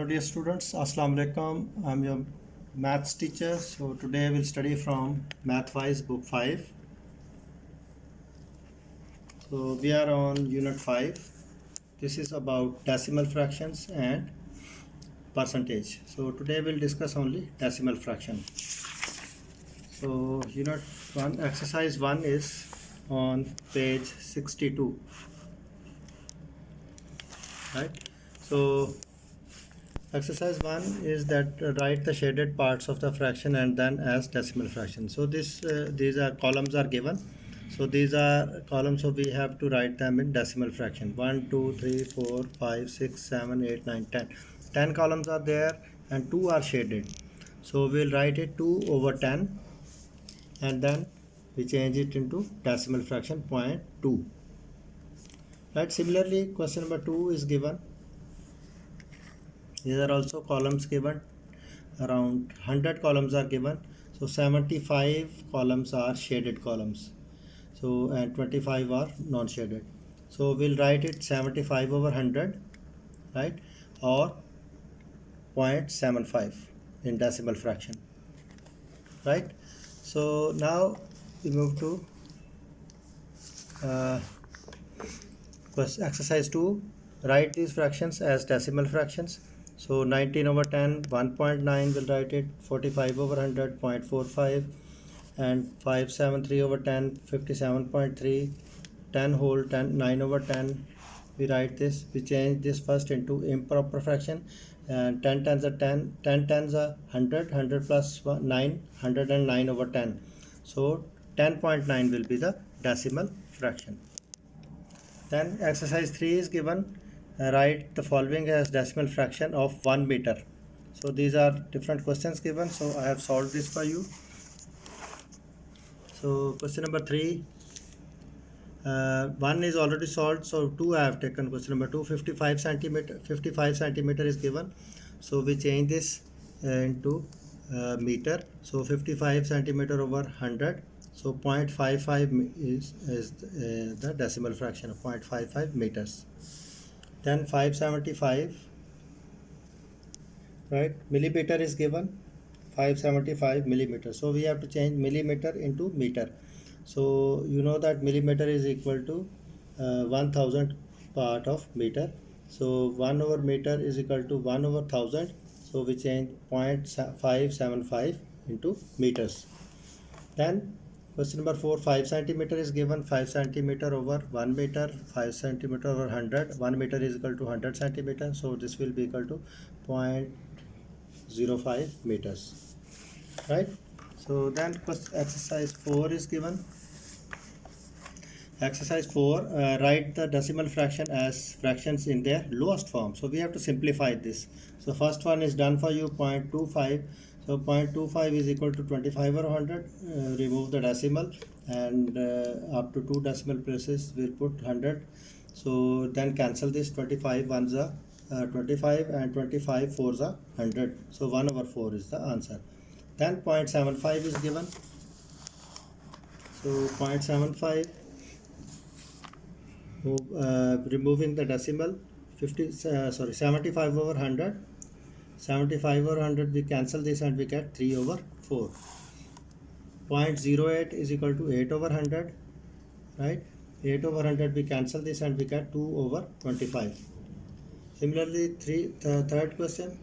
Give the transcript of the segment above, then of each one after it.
dear students, Assalamu alaikum. I'm your maths teacher. So today we'll study from Mathwise book 5. So we are on unit 5. This is about decimal fractions and percentage. So today we'll discuss only decimal fraction. So unit 1, exercise 1 is on page 62. Right? So exercise 1 is that write the shaded parts of the fraction and then as decimal fraction. So these are columns are given. So these are columns, so we have to write them in decimal fraction. 1, 2, 3, 4, 5, 6, 7, 8, 9, 10. 10 columns are there and 2 are shaded. So we'll write it 2 over 10 and then we change it into decimal fraction 0.2. Right? Similarly, question number 2 is given. These are also columns given. Around 100 columns are given. So 75 columns are shaded columns. So and 25 are non-shaded. So we'll write it 75 over 100, right? Or 0.75 in decimal fraction, right? So now we move to exercise 2. Write these fractions as decimal fractions. So 19 over 10, 1.9 will write it, 45 over 100, 0.45, and 573 over 10, 57.3, 10 whole, 10, 9 over 10, we write this, we change this first into improper fraction, and 10 tens are 10, 10 tens are 100, 100 plus 9, 109 over 10. So 10.9 will be the decimal fraction. Then exercise 3 is given. Write the following as decimal fraction of 1 meter. So these are different questions given. So I have solved this for you. So question number 3. 1 is already solved. So 2 I have taken. Question number 2. 55 centimeter. 55 centimeter is given. So we change this into meter. So 55 centimeter over 100. So 0.55 is the decimal fraction of 0.55 meters. Then 575, right? Millimeter is given, 575 millimeters. So we have to change millimeter into meter. So you know that millimeter is equal to 1000 part of meter. So 1 over meter is equal to 1 over 1000. So we change 0.575 into meters. Then question number 4, 5 centimeter is given, 5 centimeter over 1 meter, 5 centimeter over 100, 1 meter is equal to 100 centimeter, so this will be equal to 0.05 meters, right? So then exercise 4 is given. Exercise 4, write the decimal fraction as fractions in their lowest form. So we have to simplify this. So first one is done for you, 0.25. So 0.25 is equal to 25 over 100. Remove the decimal and up to 2 decimal places we'll put 100. So then cancel this, 25 ones are 25 and 25 fours are 100. So 1 over 4 is the answer. Then 0.75 is given. So 0.75. Removing the decimal, 75 over 100. 75 over 100 we cancel this and we get 3 over 4. 0.08 is equal to 8 over 100, right? 8 over 100 we cancel this and we get 2 over 25. Similarly, third question,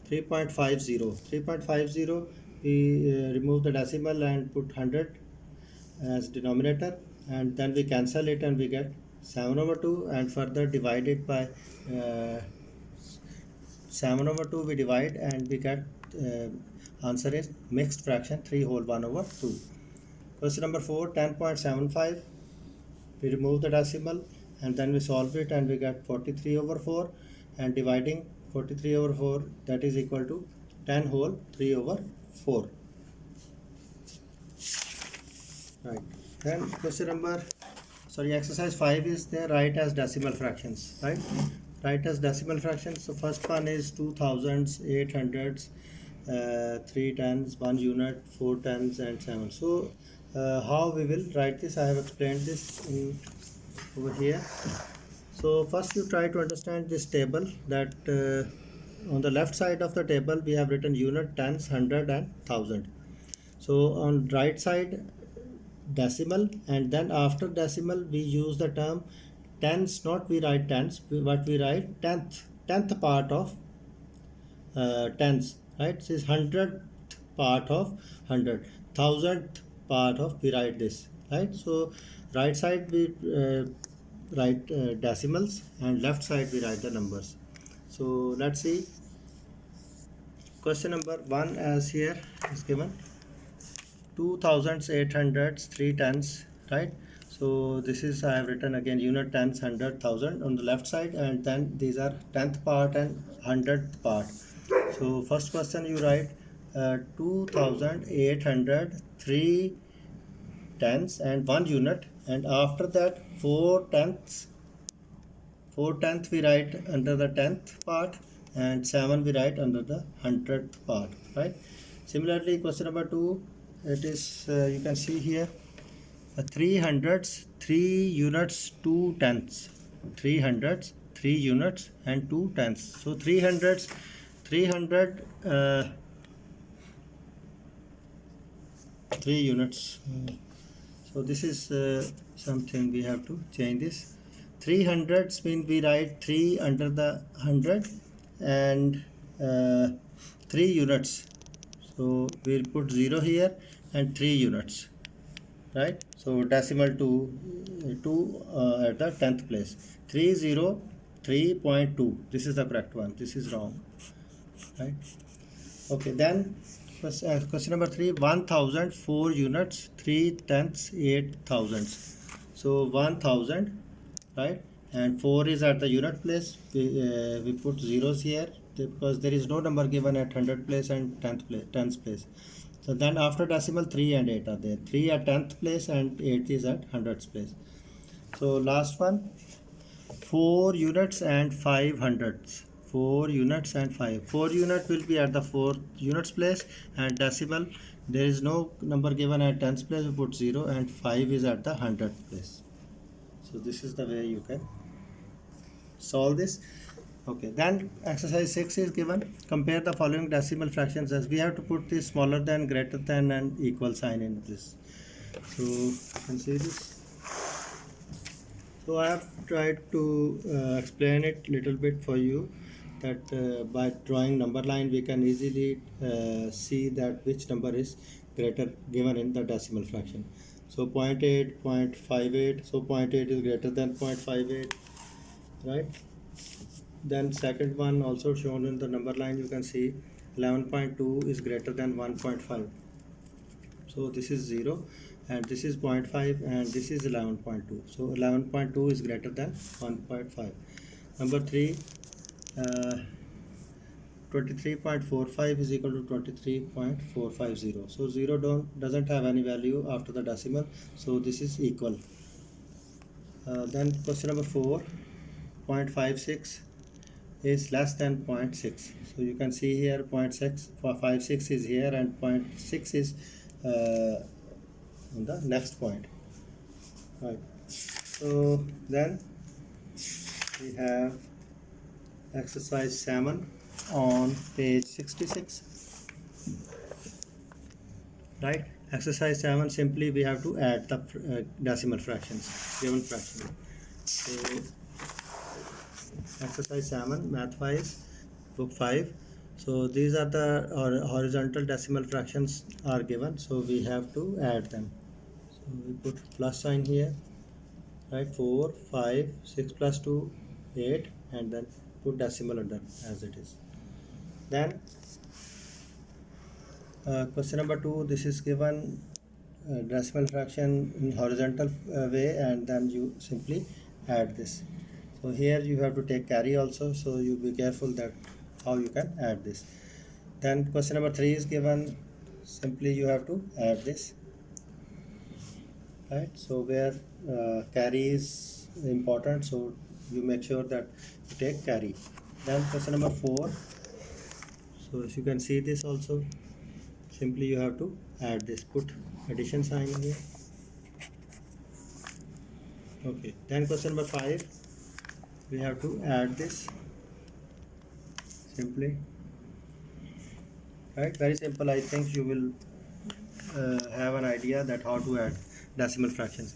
3.50. 3.50 we remove the decimal and put 100 as denominator and then we cancel it and we get 7 over 2 and further divide it by 7 over 2 we divide and we get answer is mixed fraction 3 whole 1 over 2. Question number 4, 10.75, we remove the decimal and then we solve it and we get 43 over 4 and dividing 43 over 4, that is equal to 10 whole 3 over 4, right? Then exercise 5 is there, write as decimal fractions, right? Write as decimal fractions. So first one is 2000s, 800s, 3 tens, 1 unit, 4 tens and 7. So how we will write this, I have explained this over here. So first you try to understand this table, that on the left side of the table we have written unit, tens, hundred and thousand. So on right side decimal, and then after decimal we use the term tens. Not we write tens, but we write tenth part of tens, right? This is hundredth part of hundred, thousandth part of, we write this, right? So right side we write decimals, and left side we write the numbers. So let's see question number 1. As here is given 2,800 3 tens, right? So this is, I have written again unit, tens, hundred, thousand on the left side, and then these are tenth part and hundredth part. So first question you write 2,800 3 tens and 1 unit, and after that 4 tenths we write under the tenth part, and 7 we write under the hundredth part, right? Similarly, question number 2, it is you can see here 3 hundreds 3 units 2 tenths, 3 hundreds 3 units and 2 tenths. So 300 3 units. So this is something we have to change this. 300s mean we write 3 under the 100, and 3 units, so we'll put 0 here and 3 units, right? So decimal 2 at the 10th place, 303.2. this is the correct one, this is wrong, right? Okay, then question number 3, 1,000 4 units 3 tenths 8 thousandths. So 1,000, right, and 4 is at the unit place. We put zeros here because there is no number given at 100 place and 10th place. So then after decimal 3 and 8 are there, 3 at 10th place and 8 is at 100th place. So last one, 4 units and 5 hundredths. 4 units and 5. 4 unit will be at the 4th units place, and decimal there is no number given at 10th place, we put 0, and 5 is at the 100th place. So this is the way you can solve this. Okay, then exercise 6 is given. Compare the following decimal fractions, as we have to put this smaller than, greater than and equal sign in this. So you can see this. So I have tried to explain it little bit for you, that by drawing number line we can easily see that which number is greater given in the decimal fraction. So 0.8, 0.58, so 0.8 is greater than 0.58, right? Then second one also shown in the number line, you can see 11.2 is greater than 1.5. So this is 0, and this is 0.5, and this is 11.2. So 11.2 is greater than 1.5. Number 3, 23.45 is equal to 23.450. So 0 doesn't have any value after the decimal, so this is equal. Then question number 4, 0.56 is less than 0.6. So you can see here 0.656 is here, and 0.6 is on the next point, right? So then we have exercise 7 on page 66, right? Exercise 7, simply we have to add the decimal fractions, given fraction. So exercise 7, math 5, book 5. So these are the horizontal decimal fractions are given, so we have to add them. So we put plus sign here, right? 4, 5, 6 plus 2, 8, and then put decimal under as it is. Then question number 2, this is given decimal fraction in horizontal way, and then you simply add this. So here you have to take carry also, so you be careful that how you can add this. Then question number 3 is given, simply you have to add this, right? So where carry is important, so you make sure that you take carry. Then question number 4, so as you can see this also, simply you have to add this, put addition sign here. Okay, then question number 5, we have to add this, simply, right? Very simple. I think you will have an idea that how to add decimal fractions.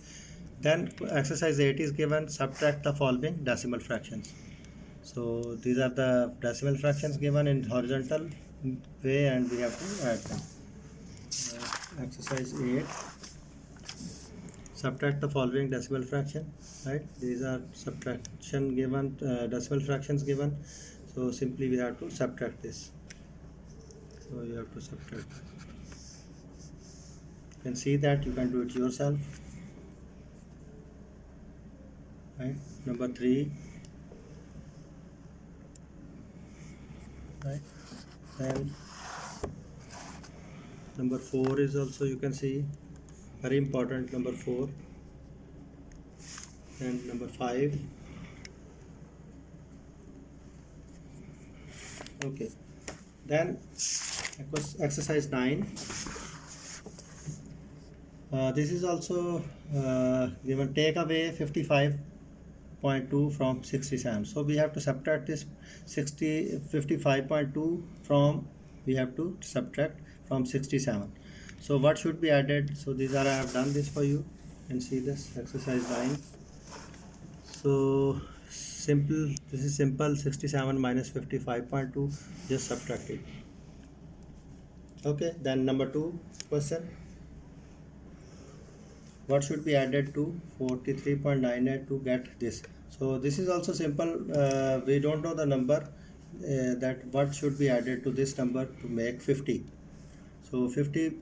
Then exercise 8 is given, subtract the following decimal fractions. So these are the decimal fractions given in horizontal way and we have to add them. Exercise 8, subtract the following decimal fraction, right? These are subtraction given, decimal fractions given, so simply we have to subtract this. So you have to subtract. You can see that, you can do it yourself, right? Number 3, right? And number 4 is also, you can see, very important, number 4. And number 5. Okay, then exercise 9. This is also given, take away 55.2 from 67. So we have to subtract this 55.2 from, we have to subtract from 67. So what should be added? So these are, I have done this for you. You can see this exercise 9. So simple, this is simple, 67 minus 55.2, just subtract it. Okay, then number 2 question, what should be added to 43.98 to get this? So this is also simple, we don't know the number, that what should be added to this number to make 50. So 50,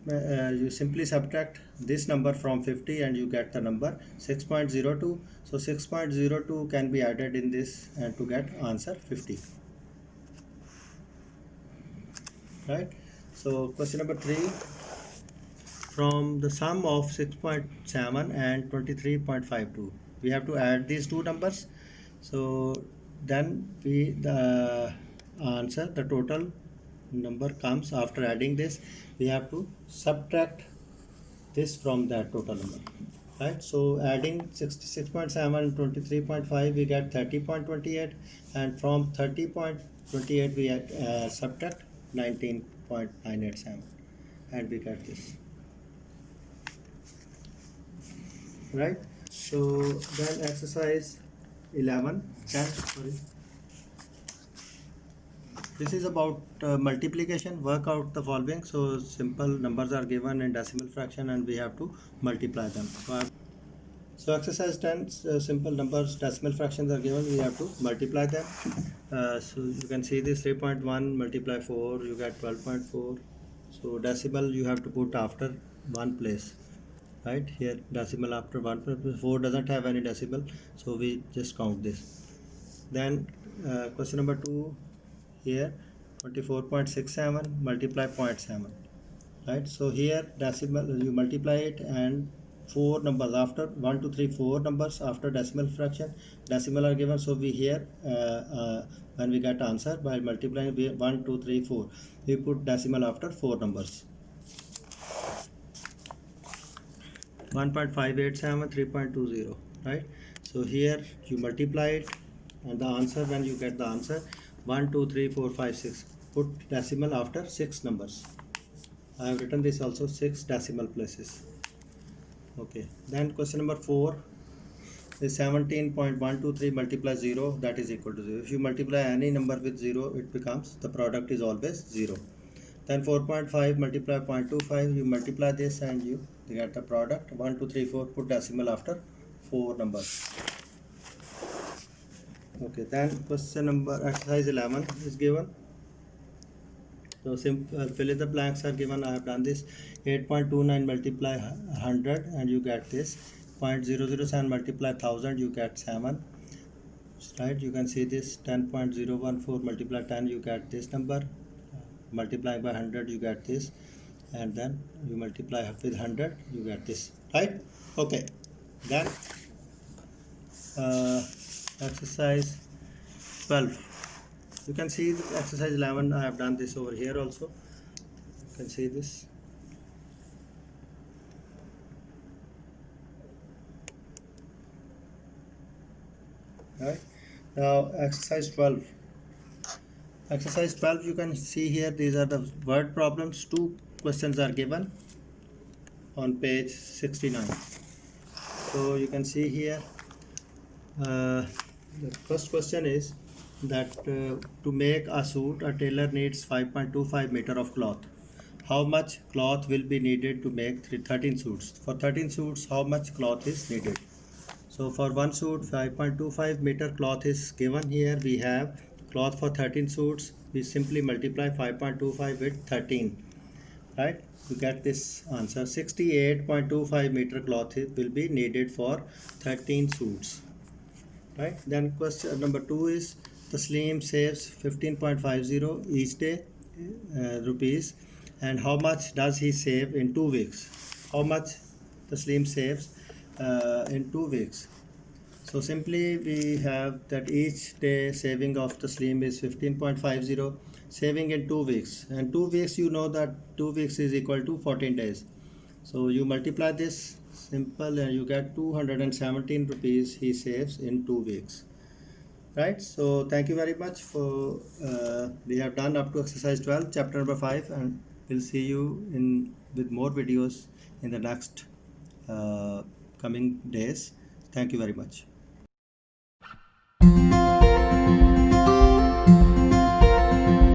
you simply subtract this number from 50 and you get the number 6.02. So 6.02 can be added in this and to get answer 50, right? So question number 3, from the sum of 6.7 and 23.52, we have to add these two numbers. So then the answer, the total number comes after adding this, we have to subtract this from that total number, right? So adding 66.7 and 23.5, we get 30.28, and from 30.28 we subtract 19.987 and we get this, right? So then exercise 11, 10, sorry. This is about multiplication. Work out the following. So simple numbers are given in decimal fraction and we have to multiply them. So exercise 10, simple numbers, decimal fractions are given, we have to multiply them. So you can see this 3.1 multiply 4, you get 12.4. So decimal you have to put after one place, right? Here decimal after one place, 4 doesn't have any decimal, so we just count this. Then question number 2, here 24.67 multiply 0.7, right? So here decimal you multiply it and 4 numbers after 1 2 3 4 numbers after decimal fraction, decimal are given, so we here when we get answer by multiplying 1 2 3 4, we put decimal after 4 numbers. 1.587 3.20, right? So here you multiply it and the answer, when you get the answer 1 2 3 4 5 6, put decimal after 6 numbers. I have written this also, 6 decimal places. Okay, then question number 4 is 17.123 multiply 0, that is equal to 0. If you multiply any number with 0, it becomes, the product is always 0. Then 4.5 multiply 0.25, you multiply this and you get the product 1 2 3 4, put decimal after 4 numbers. Okay, then question number, exercise 11 is given. So simple, fill in the blanks are given, I have done this. 8.29 multiply 100 and you get this. 0.007 multiply 1000, you get 7, right? You can see this. 10.014 multiply 10, you get this number. Multiplying by 100, you get this, and then you multiply with 100, you get this, right? Okay, then exercise 12, you can see the exercise 11, I have done this over here also, you can see this. Right, now exercise 12, Exercise 12, you can see here, these are the word problems. Two questions are given on page 69. So you can see here, the first question is that to make a suit, a tailor needs 5.25 meter of cloth. How much cloth will be needed to make 13 suits? For 13 suits, how much cloth is needed? So for one suit, 5.25 meter cloth is given here. We have cloth for 13 suits. We simply multiply 5.25 with 13, right? You get this answer. 68.25 meter cloth will be needed for 13 suits, right? Then question number 2 is Taslim saves 15.50 each day rupees, and how much does he save in 2 weeks? How much Taslim saves in 2 weeks? So simply we have that each day saving of Taslim is 15.50, saving in 2 weeks, and 2 weeks, you know that 2 weeks is equal to 14 days. So you multiply this simple and you get 217 rupees he saves in 2 weeks, right? So thank you very much for we have done up to exercise 12 chapter number 5, and we'll see you in with more videos in the next coming days. Thank you very much.